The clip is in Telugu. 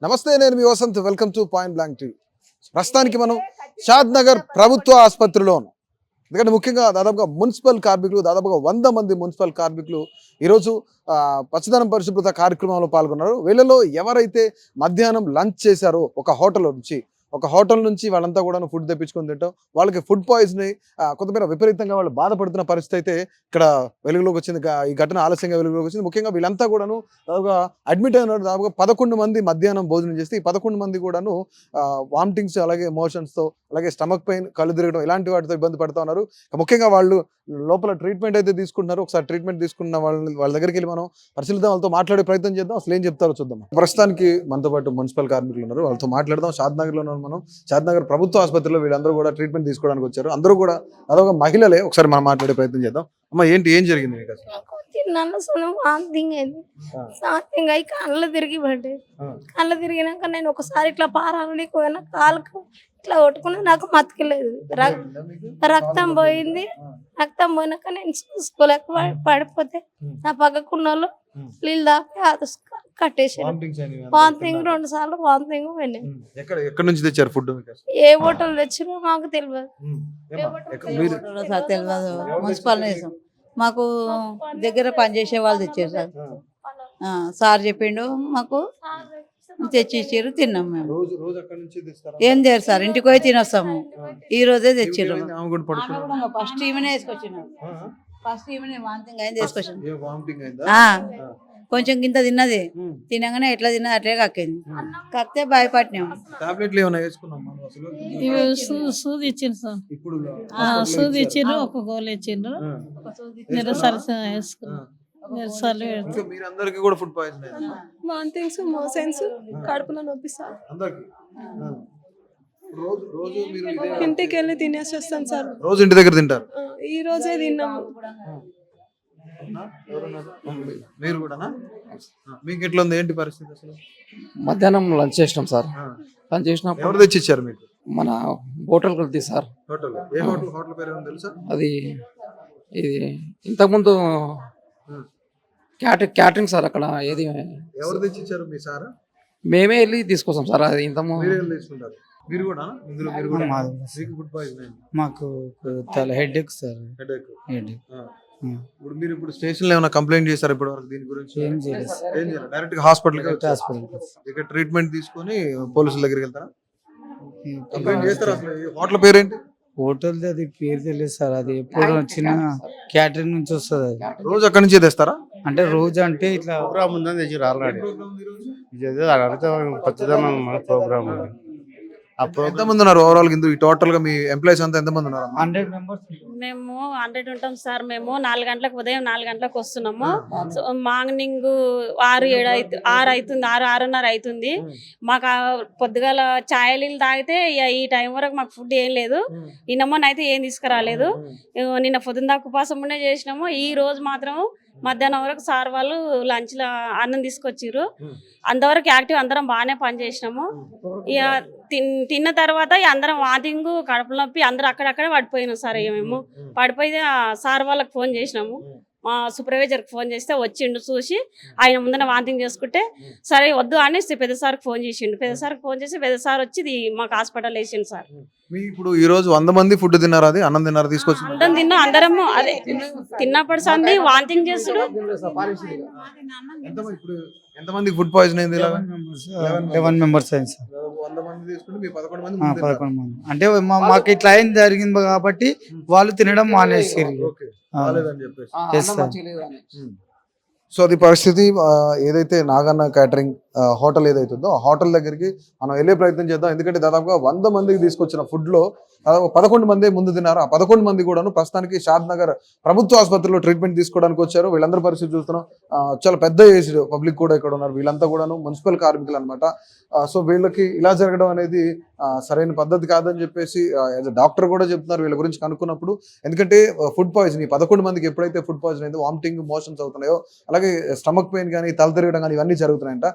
నమస్తే, నేను మీ Vasanth. Welcome to point blank TV. ప్రస్తుతానికి మనం షాద్ నగర్ ప్రభుత్వ ఆసుపత్రిలో ఉన్నాం. ఎందుకంటే ముఖ్యంగా దాదాపుగా మున్సిపల్ కార్మికులు, దాదాపుగా 100 మంది మున్సిపల్ కార్మికులు ఈరోజు పచ్చదనం పరిశుభ్రత కార్యక్రమంలో పాల్గొన్నారు. వీళ్ళలో ఎవరైతే మధ్యాహ్నం లంచ్ చేశారో ఒక హోటల్ నుంచి వాళ్ళంతా కూడా ఫుడ్ తెప్పించుకొని తింటాం, వాళ్ళకి ఫుడ్ పాయిజన్ అయ్యి కొంతమేర విపరీతంగా వాళ్ళు బాధపడుతున్న పరిస్థితి అయితే ఇక్కడ వెలుగులోకి వచ్చింది. ఈ ఘటన ఆలస్యంగా వెలుగులోకి వచ్చింది. ముఖ్యంగా వీళ్ళంతా కూడాను దాదాపుగా అడ్మిట్ అయినారు. దాదాపుగా 11 మంది మధ్యాహ్నం భోజనం చేస్తే ఈ 11 మంది కూడాను వామిటింగ్స్, అలాగే మోషన్స్తో, అలాగే స్టమక్ పెయిన్, కళ్ళు తిరగడం ఇలాంటి వాటితో ఇబ్బంది పడుతూ ఉన్నారు. ముఖ్యంగా వాళ్ళు లోపల ట్రీట్మెంట్ అయితే తీసుకుంటున్నారు. ఒకసారి ట్రీట్మెంట్ తీసుకున్న వాళ్ళ దగ్గరికి వెళ్ళి మనం పరిశీలిద్దాం, వాళ్ళతో మాట్లాడే ప్రయత్నం చేద్దాం. అసలు ఏం చెప్తారో చూద్దాం. ప్రస్తుతానికి మనతో పాటు మున్సిపల్ కార్మికులు ఉన్నారు, వాళ్ళతో మాట్లాడదాం. షాద్ నగర్లో ఉన్నాం మనం. షాద్ నగర్ ప్రభుత్వ ఆసుపత్రిలో వీళ్ళందరూ కూడా ట్రీట్మెంట్ తీసుకోవడానికి వచ్చారు. అందరూ కూడా అదొక మహిళలే. ఒకసారి మనం మాట్లాడే ప్రయత్నం చేద్దాం. అమ్మ, ఏం జరిగింది మీకు అసలు? తిన్నాను, వాంతింగ్ అయింది. వాంతింగ్ అయి కళ్ళు తిరిగి పడ్డాయి. కళ్ళు తిరిగినాక నేను ఒకసారి ఇట్లా పారాలని పోయినా, కాలుకు ఇట్లా కొట్టుకుని నాకు మతికలేదు. రక్తం పోయింది. రక్తం పోయినాక నేను చూసుకోలేక పడిపోతే నా పక్కకున్న వాళ్ళు నీళ్ళు దాకా కట్టేసారు. వాంతింగ్ 2 సార్లు వాంతింగ్ పోయినాయి. ఎక్కడ నుంచి తెచ్చారు ఫుడ్? ఏ హోటల్ తెచ్చినా మాకు తెలియదు. తెలియదు. మున్సిపల్ మాకు దగ్గర పనిచేసే వాళ్ళు తెచ్చారు సార్. సార్ చెప్పిండు, మాకు తెచ్చి ఇచ్చారు, తిన్నాం. మేము ఏం చేయరు సార్, ఇంటికి పోయి తినొస్తాము. ఈ రోజే తెచ్చారు. ఫస్ట్ ఈమెనే వేసుకొచ్చినాం. ఫస్ట్ ఈమెనే వాంతింగ్ అయింది, వేసుకొచ్చాను. కొంచెం గింత తిన్నది, తినగానే ఎట్లా తిన్నది అట్లే కక్కింది. కక్కితే భయపడినాం. సూది ఇచ్చిండ్రు సార్, సూది ఇచ్చిండ్రు, ఒక గోలు ఇచ్చిండ్రు, వాంతింగ్స్, మోషన్స్, కడుపులో నొప్పి సార్. ఇంటికి వెళ్ళి తినేసి వస్తాం సార్. రోజు ఇంటి దగ్గర తింటారు? ఈ రోజే తిన్నాము. మీరు కూడానా? మీకు ఎట్లా ఉంది, ఏంటి పరిస్థితి అసలు? మధ్యాహ్నం లంచ్ చేసినాం సార్. లంచ్ చేసినప్పుడు ఎవరు తెచ్చిచ్చారు మీకు? మన హోటల్ కలిసి సార్. హోటల్ ఏ హోటల్? హోటల్ పేరు ఏమో తెలుసా? అది ఇది ఇంతకుముందు క్యాటరింగ్ సార్. అక్కడ ఏది ఎవరు తెచ్చిచ్చారు? మీ సారా? మేమే వెళ్ళి తీసుకొస్తాం సార్. అది ఇంతకుముందు తీసుకుంటారు. మీరు కూడా ఫుడ్ పాయిజన్? మాకు హెడ్ ఎక్ సార్. హెడ్ ఇప్పుడు స్టేషన్ లో ఏమైనా కంప్లైంట్ చేశారు ఇప్పటి వరకు దీని గురించి? ఏం చేయలేదు. డైరెక్ట్ గా హాస్పిటల్ ఇక్కడ ట్రీట్మెంట్ తీసుకొని పోలీసుల దగ్గరికి వెళ్తారా? కంప్లైంట్ చేస్తారా? అసలు హోటల్ పేరేంటి? హోటల్ అది పేరు తెలియదు సార్. అది ఎప్పుడు చిన్న క్యాటరింగ్ నుంచి వస్తుంది. అది రోజు అక్కడి నుంచి తెస్తారా? అంటే రోజు అంటే ఇట్లా ప్రోగ్రామ్ ఉందని తెచ్చారు ఆల్రెడీ. పచ్చదనం ప్రోగ్రామ్ ఉంది. ఎంతమంది ఉన్నారు ఓవరాల్ ఈ టోటల్ గా మీ ఎంప్లాయీస్ అంతా ఎంతమంది ఉన్నారు? 100 మెంబర్స్. మేము 100 ఉంటాం సార్. మేము 4 గంటలకు, ఉదయం 4 గంటలకు వస్తున్నాము. మార్నింగ్ 6 అవుతుంది, 6:30 అవుతుంది. మాకు పొద్దుగాల ఛాయ్ నీళ్ళు తాగితే ఈ టైం వరకు మాకు ఫుడ్ ఏం లేదు. నిన్నమ్మని అయితే ఏం తీసుకురాలేదు. నిన్న పొద్దున్న దాకా ఉపాసం ఉండే చేసినాము. ఈ రోజు మాత్రం మధ్యాహ్నం వరకు సార్ వాళ్ళు లంచ్ లో అన్నం తీసుకొచ్చిర్రు. అంతవరకు యాక్టివ్, అందరం బాగానే పని చేసినాము. ఇక తిన్న తర్వాత అందరం వాంతింగ్, కడుపు నొప్పి, అందరూ అక్కడక్కడే పడిపోయినాం సార్. మేము పడిపోయి సార్ వాళ్ళకి ఫోన్ చేసినాము. మా సూపర్వైజర్కి ఫోన్ చేస్తే వచ్చిండు, చూసి ఆయన ముందర వాంతింగ్ చేసుకుంటే సరే వద్దు అని పెద్ద సార్కి ఫోన్ చేసిండు. పెద్ద సార్కి ఫోన్ చేసి పెద్ద సార్ వచ్చి మాకు హాస్పిటల్ వేసిండు సార్. ఇప్పుడు ఈ రోజు 100 మంది ఫుడ్ తిన్నారా? అది అన్నం తిన్నారా? తీసుకొచ్చి అందరం తిన్నాం. అందరము అదే తిన్నప్పుడు సంది వాంతింగ్ చేస్తుడు. ఎంతమంది ఫుడ్ పాయిజన్ అయింది? 11 మెంబర్స్ అయింది సార్. 100 మంది తీసుకుంటే మీ 11 మంది 11 మంది. అంటే మాకు ఇట్లా అయింది జరిగింది కాబట్టి వాళ్ళు తినడం మానేసారు. సో అది పరిస్థితి. ఏదైతే నాగన్న క్యాటరింగ్ హోటల్ ఏదైతే ఉందో ఆ హోటల్ దగ్గరికి మనం వెళ్ళే ప్రయత్నం చేద్దాం. ఎందుకంటే దాదాపుగా 100 మందికి తీసుకొచ్చిన ఫుడ్ లో 11 మంది ముందు తిన్నారు. ఆ 11 మంది కూడాను ప్రస్తుతానికి షాద్ నగర్ ప్రభుత్వ ఆసుపత్రిలో ట్రీట్మెంట్ తీసుకోవడానికి వచ్చారు. వీళ్ళందరూ పరిస్థితి చూస్తున్నాం. చాలా పెద్ద ఏజ్ పబ్లిక్ కూడా ఇక్కడ ఉన్నారు. వీళ్ళంతా కూడాను మున్సిపల్ కార్మికులు అనమాట. సో వీళ్ళకి ఇలా జరగడం అనేది సరైన పద్ధతి కాదని చెప్పేసి డాక్టర్ కూడా చెప్తున్నారు వీళ్ళ గురించి కనుక్కున్నప్పుడు. ఎందుకంటే ఫుడ్ పాయిజన్, ఈ 11 మందికి ఎప్పుడైతే ఫుడ్ పాయిజన్ అయిందో వామిటింగ్, మోషన్స్ అవుతున్నాయో, అలాగే స్టమక్ పెయిన్ కానీ, తల తిరగడం కానీ ఇవన్నీ జరుగుతున్నాయంట.